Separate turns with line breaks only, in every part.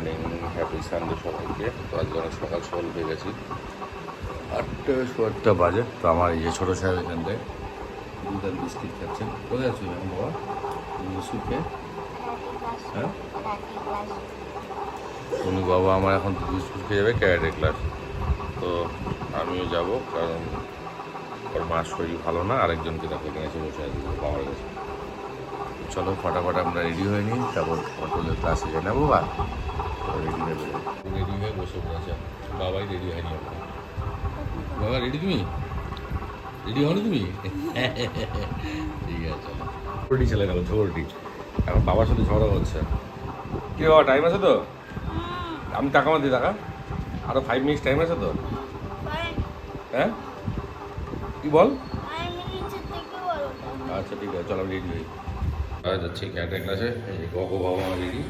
Morning, happy Sunday সবাইকে। তো আজকে অনেক সকাল সকাল উঠে গেছি, 8টা বাজে। তো আমার এই যে ছোটো সাহেব এখান থেকে দুধ আর বিস্কিট খাচ্ছেন। কোথায় আছো এখন বাবা? বিস্কুট খেয়ে? হ্যাঁ, উনি বাবা আমার এখন দুধ বিস্কুট খেয়ে যাবে ক্যারাটে ক্লাস। তো আমিও যাব, কারণ ওর মার শরীর ভালো না, আরেকজনকে দেখো এখানে এসে বসে আছে বাবার কাছে। চলো ফটাফট আমরা রেডি হয়ে নিই, তারপর হোটেলের ক্লাসে যাই না বাবা। রেডি হয়ে বসে পড়েছে, বাবাই রেডি হয়নি এখন। বাবা রেডি? তুমি রেডি হও না তুমি? ঠিক আছে চলো। ঝগড়ি চলে গেল, ঝগড়ি এখন বাবার সাথে ঝগড়া হচ্ছে। কি বাবা টাইম আছে তো? আমি টাকা আমার দিই, টাকা আরো 5 মিনিট টাইম আছে তো? হ্যাঁ কি বল? আচ্ছা ঠিক আছে চলো, রেডি হই। যাচ্ছি ক্যারাটে ক্লাসে। এই যে গগো বাবা আমার রেডি।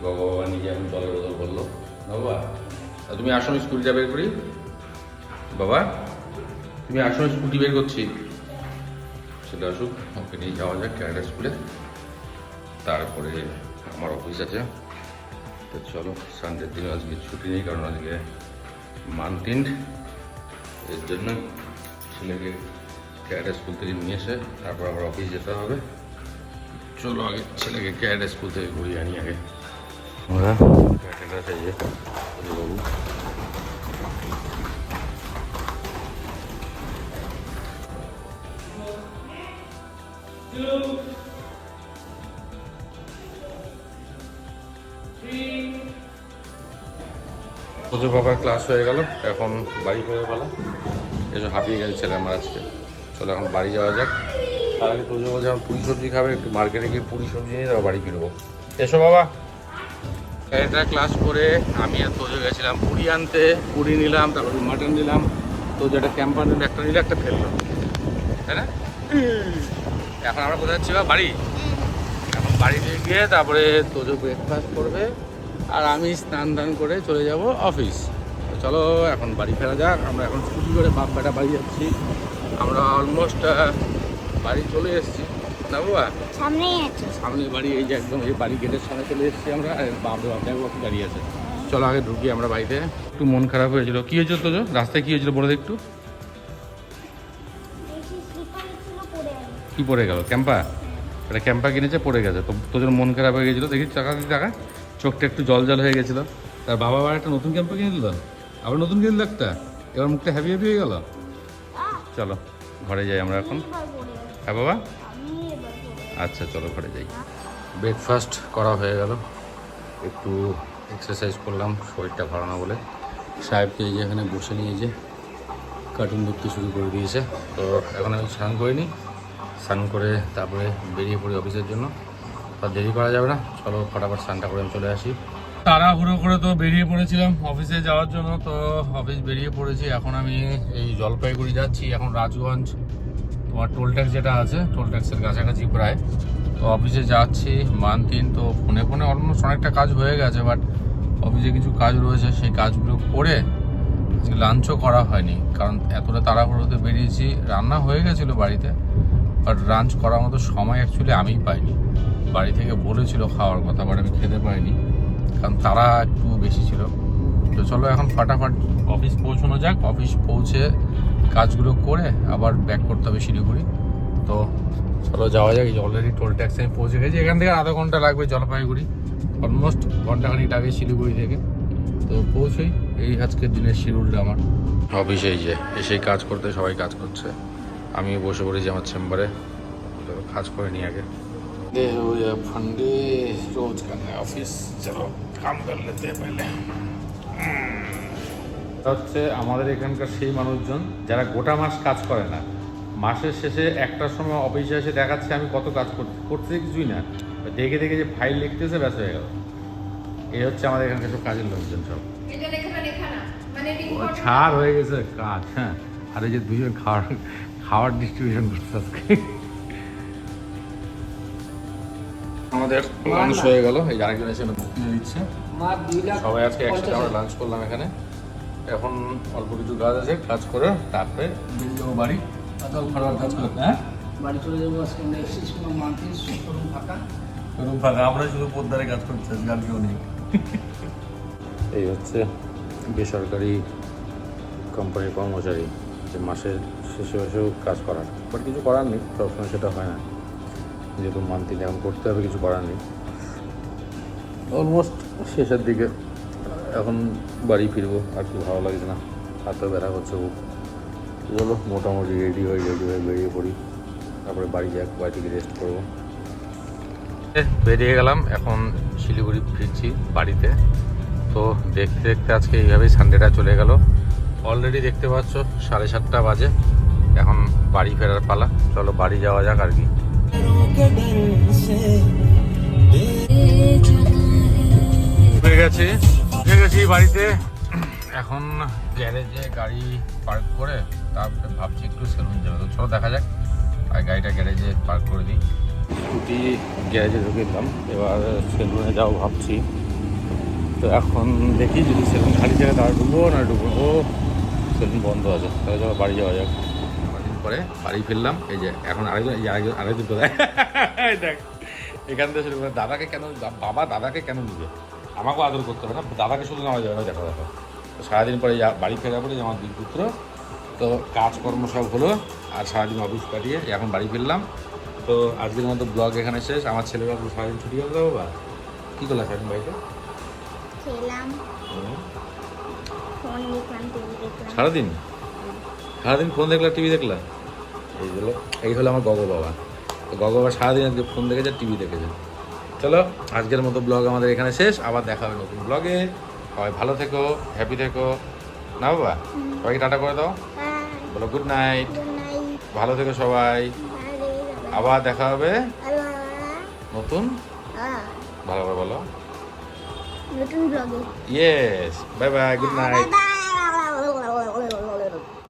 গগো বাবা নিজে এখন জলের বোতল বললো। বাবা তুমি আসো, আমি স্কুটিটা বের করি। বাবা তুমি আসো, স্কুটি বের করছি। সেটা আসুক, ওকে নিয়ে যাওয়া যাক ক্যারাটে স্কুলে। তারপরে আমার অফিস আছে। তো চলো, সানডের দিন আজকে ছুটি নেই, কারণ আজকে মান্থ এন্ড। এর জন্য ছেলেকে ক্যারাটে স্কুল থেকে নিয়ে এসে তারপর আবার অফিস যেতে হবে। চলো আগে ছেলেকে ক্যারাটে স্কুল থেকে ঘুরিয়ে আনি আগে। আমরা ক্যারাটে ক্লাসে যে বাবু পুজো বাবার ক্লাস হয়ে গেল, এখন বাড়ি ফেরার পালা। এসব হাঁপিয়ে গেছে ছেলে আমার আজকে। চলো এখন বাড়ি যাওয়া যাক। তার আগে পুজো বলছে আমার পুরি সবজি খাবে, একটু মার্কেটে গিয়ে পুরি সবজি নিয়ে তারপর বাড়ি ফিরবো। এসো বাবা। ক্যারাটে ক্লাস করে আমি আর তোজো গেছিলাম পুরি আনতে। পুরি নিলাম, তারপর মাটন নিলাম। তো যেটা ক্যাম্পার নিল, একটা নিলে একটা ফেললো, তাই না? এখন আমরা কোথায় যাচ্ছি বা? বাড়ি। এখন বাড়িতে গিয়ে তারপরে তোজো ব্রেকফাস্ট করবে, আর আমি স্নান দান করে চলে যাব অফিস। চলো এখন বাড়ি ফেরা যাক। আমরা এখন স্কুটি করে বাপ বেটা বাড়ি যাচ্ছি। আমরা অলমোস্ট বাড়ি চলে এসেছি না বাবা?
সামনেই আছে,
সামনে বাড়ি, এই যে একদম এই বাড়ি গেটের সামনে চলে এসেছি আমরা। বাপ দাঁড়িয়ে আছে। চলো আগে ঢুকি আমরা বাড়িতে। একটু মন খারাপ হয়েছিল। কী হয়েছিল তোজো? রাস্তায় কী হয়েছিল বলে দে একটু। কি পড়ে গেল? ক্যাম্পা? এটা ক্যাম্পা কিনেছে, পড়ে গেছে। তো তোদের মন খারাপ হয়ে গেছিলো, দেখি টাকা দিয়ে টাকা, চোখটা একটু জল জল হয়ে গেছিলো। তার বাবা আবার একটা নতুন ক্যাম্পা কিনে দিল, আবার নতুন কিনে দিল একটা। এবার মুখটা হ্যাপি হ্যাপি হয়ে গেল। চলো ঘরে যাই আমরা এখন। হ্যাঁ বাবা? আচ্ছা চলো ঘরে যাই। ব্রেকফাস্ট করা হয়ে গেল, একটু এক্সারসাইজ করলাম শরীরটা ভালো না বলে। সাহেবকে এই যে এখানে বসে নিয়ে যে কার্টুন দেখতে শুরু করে দিয়েছে। তো এখন আমি স্নান করিনি, স্নান করে তারপরে বেরিয়ে পড়ি অফিসের জন্য। আর দেরি করা যাবে না, চলো ফটাফট স্নানটা করে আমি চলে আসি। তাড়াহুড়ো করে তো বেরিয়ে পড়েছিলাম অফিসে যাওয়ার জন্য। তো অফিস বেরিয়ে পড়েছি, এখন আমি এই জলপাইগুড়ি যাচ্ছি। এখন রাজগঞ্জ তোমার টোল ট্যাক্স যেটা আছে, টোল ট্যাক্সের কাছাকাছি প্রায়। তো অফিসে যাচ্ছি মান্থ এন্ড। তো ফোনে ফোনে অলমোস্ট অনেকটা কাজ হয়ে গেছে, বাট অফিসে কিছু কাজ রয়েছে, সেই কাজগুলো করে আজকে লাঞ্চও করা হয়নি, কারণ এতটা তাড়াহুড়োতে বেরিয়েছি। রান্না হয়ে গেছিলো বাড়িতে, বাট লাঞ্চ করার মতো সময় অ্যাকচুয়ালি আমিই পাইনি। বাড়ি থেকে বলেছিল খাওয়ার কথা, বাট আমি খেতে পারিনি, কারণ তারা একটু বেশি ছিল। তো চলো এখন ফাটাফাট অফিস পৌঁছানো যাক। অফিস পৌঁছে কাজগুলো করে আবার ব্যাক করতে হবে শিলিগুড়ি। তো চলো যাওয়া যাক। অলরেডি টোল ট্যাক্সে আমি পৌঁছে গেছি। এখান থেকে আধা ঘন্টা লাগবে জলপাইগুড়ি, অলমোস্ট ঘন্টাখানিক লাগে শিলিগুড়ি থেকে। তো পৌঁছই, এই আজকের দিনের শিডিউলটা আমার। অফিসে এই যে এসেই কাজ করতে সবাই কাজ করছে, আমি বসে পড়েছি আমার চেম্বারে। কাজ করে নিই আগে। फंडे रोज करना है ऑफिस, चलो काम कर लेते हैं पहले। হচ্ছে আমাদের এখানকার সেই মানুষজন যারা গোটা মাস কাজ করে না, মাসের শেষে একটার সময় অফিসে এসে দেখাচ্ছে আমি কত কাজ করতে কিছুই না, দেখে দেখে যে ফাইল লিখতেছে ব্যাস হয়ে গেল। এই হচ্ছে আমাদের এখানকার সব কাজের লোকজন সব। ছাড় হয়ে গেছে কাজ। হ্যাঁ, আর এই যে দুজন খাওয়ার ডিস্ট্রিবিউশন করছে আজকে। আমাদের লাঞ্চ হয়ে গেল, এই আরেকজন এসে কিনে দিচ্ছে। সবাই আজকে একসাথে আমরা লাঞ্চ করলাম এখানে। এখন অল্প কিছু কাজ আছে, কাজ করে তারপরে বেরিয়ে যাবো বাড়ি। কাজ করতে, হ্যাঁ বাড়ি চলে যাবো। আজকে আমরা এসেছি শোরুম ফাঁকা, আমরা শুধু পোদ্দারে কাজ করছি, আজকে আর কেউ নেই। এই হচ্ছে বেসরকারি কোম্পানির কর্মচারী, যে মাসের শেষে এসেও কাজ করার, বাট কিছু করার নেই, সবসময় সেটা হয় না, যেহেতু মান্থলি এখন করতে হবে, কিছু করার নেই। অলমোস্ট শেষের দিকে, এখন বাড়ি ফিরবো, আর কি ভালো লাগছে না, হাতে ব্যথা করছে খুব। চলো মোটামুটি রেডি হয়ে বেরিয়ে পড়ি, তারপরে বাড়ি বাড়ি থেকে রেস্ট করবো। বেরিয়ে গেলাম, এখন শিলিগুড়ি ফিরছি বাড়িতে। তো দেখতে দেখতে আজকে এইভাবেই সানডেটা চলে গেল। অলরেডি দেখতে পাচ্ছ 7:30 বাজে, এখন বাড়ি ফেরার পালা। চলো বাড়ি যাওয়া যাক আর কি। উঠে গেছি বাড়িতে। এখন গ্যারেজে গাড়ি পার্ক করে তারপরে ভাবছি একটু সেলুন যাবে। তো চলো দেখা যাক, আর গাড়িটা গ্যারেজে পার্ক করে দিই। স্কুটি গ্যারেজে ঢুকে দিলাম, এবার সেলুনে যাও ভাবছি। তো এখন দেখি যদি সেলুন খালি জায়গায় তারা ঢুকবো না ঢুকবো। সেলুন বন্ধ আছে, তাহলে চলো বাড়ি যাওয়া যাক। অনেকদিন পরে বাড়ি ফিরলাম। এই যে এখন আরেকজন কোথায় দেখ, এখান থেকে শুরু করে দাদাকে কেন, বাবা দাদাকে কেন নিবে, আমাকেও আদর করতে হবে না, দাদাকে শুধু নেওয়া যাবে না। দেখো দেখো, তো সারাদিন পরে বাড়ি ফেরার পরে আমার দুই পুত্র, তো কাজকর্ম সব হলো, আর সারাদিন অফিস কাটিয়ে এখন বাড়ি ফিরলাম। তো আজকের মতো ব্লগ এখানে শেষ। আমার ছেলেরা সারাদিন ছুটি গেল। তো বাবা কী করলাম সারাদিন বাড়িতে? সারাদিন ফোন দেখলাম, টিভি দেখলাম। এই হলো আমার গগো বাবা। তো গগো বাবা সারাদিন আজকে ফোন দেখেছে, টিভি দেখেছে। চলো আজকের মতো ব্লগ আমাদের এখানে শেষ, আবার দেখা হবে নতুন ব্লগে। সবাই ভালো থেকো, হ্যাপি থেকো না বাবা? সবাইকে টাটা করে দাও, বলো গুড নাইট, ভালো থেকো সবাই, আবার দেখা হবে নতুন, ভালো করে বলো, নতুন ব্লগে। Yes, bye bye, good night.